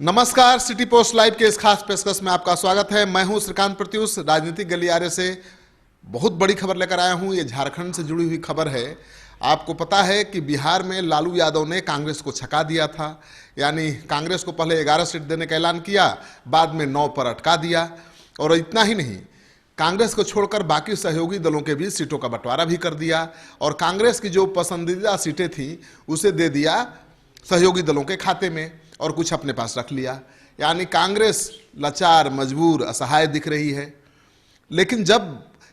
नमस्कार, city post live के इस खास पेशकश में आपका स्वागत है। मैं हूं श्रीकांत प्रत्युष। राजनीतिक गलियारे से बहुत बड़ी खबर लेकर आया हूं। ये झारखंड से जुड़ी हुई खबर है। आपको पता है कि बिहार में लालू यादव ने कांग्रेस को छका दिया था। यानी कांग्रेस को पहले 11 सीट देने का ऐलान किया, बाद में 9 पर अटका दिया। और इतना ही नहीं, कांग्रेस को छोड़कर बाकी सहयोगी दलों के बीच सीटों का बंटवारा भी कर दिया और कांग्रेस की जो पसंदीदा सीटें थीं उसे दे दिया सहयोगी दलों के खाते में और कुछ अपने पास रख लिया। यानी कांग्रेस लाचार, मजबूर, असहाय दिख रही है। लेकिन जब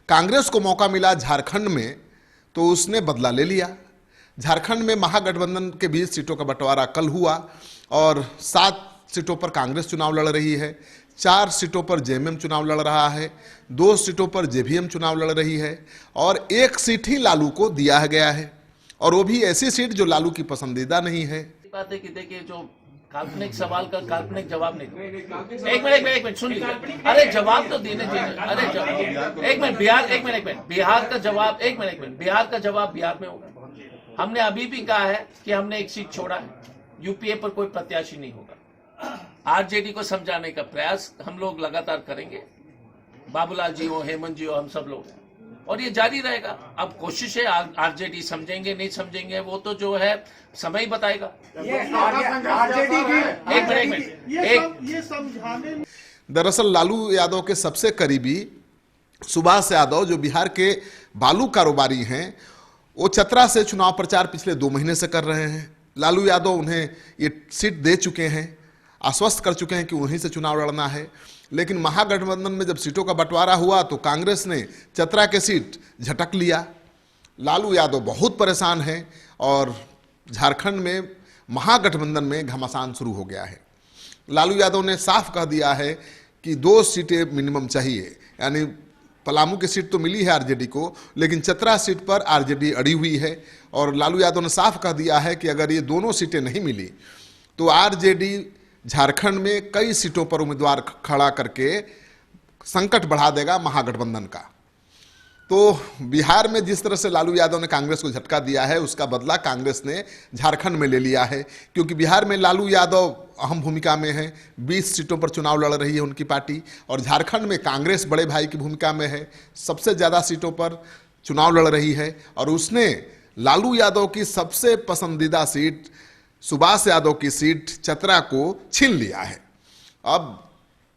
कांग्रेस को मौका मिला झारखंड में तो उसने बदला ले लिया। झारखंड में महागठबंधन के बीच सीटों का बंटवारा कल हुआ और 7 सीटों पर कांग्रेस चुनाव लड़ रही है, 4 सीटों पर जेएमएम चुनाव लड़ रहा है, 2 सीटों पर जेवीएम चुनाव लड़ रही है और 1 सीट ही लालू को दिया गया है, और वो भी ऐसी सीट जो लालू की पसंदीदा नहीं है। बात है कि देखिए, जो काल्पनिक सवाल का काल्पनिक जवाब नहीं। एक मिनट सुन लीजिए। अरे जवाब तो देने दीजिए। अरे एक मिनट बिहार का जवाब, एक मिनट बिहार का जवाब बिहार में होगा। हमने अभी भी कहा है कि हमने 1 सीट छोड़ा है। यूपीए पर कोई प्रत्याशी नहीं होगा। आरजेडी को समझाने का प्रयास हम लोग लगातार करेंगे। बाबूलाल जी हो, हेमंत जी हो, हम सब लोग, और ये जारी रहेगा। अब कोशिश है, आरजेडी समझेंगे नहीं समझेंगे वो तो जो है समय ही बताएगा। दरअसल लालू यादव के सबसे करीबी सुभाष यादव, जो बिहार के बालू कारोबारी हैं, वो चतरा से चुनाव प्रचार पिछले 2 महीने से कर रहे हैं। लालू यादव उन्हें ये सीट दे चुके हैं, आश्वस्त कर चुके हैं कि उन्हीं से चुनाव लड़ना है। लेकिन महागठबंधन में जब सीटों का बंटवारा हुआ तो कांग्रेस ने चतरा के सीट झटक लिया। लालू यादव बहुत परेशान हैं और झारखंड में महागठबंधन में घमासान शुरू हो गया है। लालू यादव ने साफ कह दिया है कि 2 सीटें मिनिमम चाहिए। यानी पलामू की सीट तो मिली है आरजेडी को, लेकिन चतरा सीट पर आरजेडी अड़ी हुई है और लालू यादव ने साफ कह दिया है कि अगर ये दोनों सीटें नहीं मिली तो आरजेडी झारखंड में कई सीटों पर उम्मीदवार खड़ा करके संकट बढ़ा देगा महागठबंधन का। तो बिहार में जिस तरह से लालू यादव ने कांग्रेस को झटका दिया है, उसका बदला कांग्रेस ने झारखंड में ले लिया है। क्योंकि बिहार में लालू यादव अहम भूमिका में है, 20 सीटों पर चुनाव लड़ रही है उनकी पार्टी, और झारखंड में कांग्रेस बड़े भाई की भूमिका में है, सबसे ज़्यादा सीटों पर चुनाव लड़ रही है। और उसने लालू यादव की सबसे पसंदीदा सीट, सुभाष यादव की सीट चतरा को छीन लिया है। अब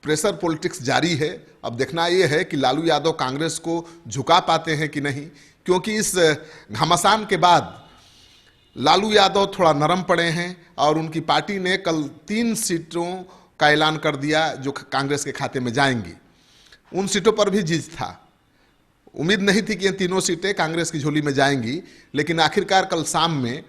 प्रेशर पॉलिटिक्स जारी है। अब देखना यह है कि लालू यादव कांग्रेस को झुका पाते हैं कि नहीं, क्योंकि इस घमासान के बाद लालू यादव थोड़ा नरम पड़े हैं और उनकी पार्टी ने कल 3 सीटों का ऐलान कर दिया जो कांग्रेस के खाते में जाएंगी। उन सीटों पर भी जीत था। उम्मीद नहीं थी कि ये तीनों सीटें कांग्रेस की झोली में जाएंगी, लेकिन आखिरकार कल शाम में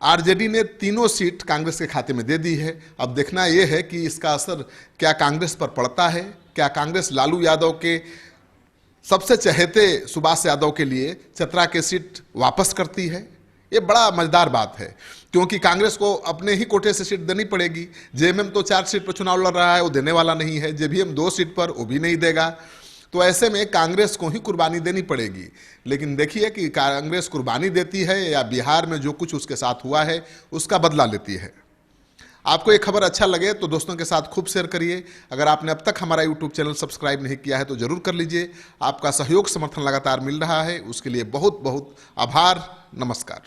आरजेडी ने 3 सीट कांग्रेस के खाते में दे दी है। अब देखना यह है कि इसका असर क्या कांग्रेस पर पड़ता है। क्या कांग्रेस लालू यादव के सबसे चहेते सुभाष यादव के लिए चतरा के सीट वापस करती है। ये बड़ा मजेदार बात है, क्योंकि कांग्रेस को अपने ही कोटे से सीट देनी पड़ेगी। जेएमएम तो 4 सीट पर चुनाव लड़ रहा है, वो देने वाला नहीं है। जेवीएम 2 सीट पर, वो भी नहीं देगा। तो ऐसे में कांग्रेस को ही कुर्बानी देनी पड़ेगी। लेकिन देखिए कि कांग्रेस कुर्बानी देती है या बिहार में जो कुछ उसके साथ हुआ है उसका बदला लेती है। आपको ये खबर अच्छा लगे तो दोस्तों के साथ खूब शेयर करिए। अगर आपने अब तक हमारा यूट्यूब चैनल सब्सक्राइब नहीं किया है तो जरूर कर लीजिए। आपका सहयोग समर्थन लगातार मिल रहा है, उसके लिए बहुत बहुत आभार। नमस्कार।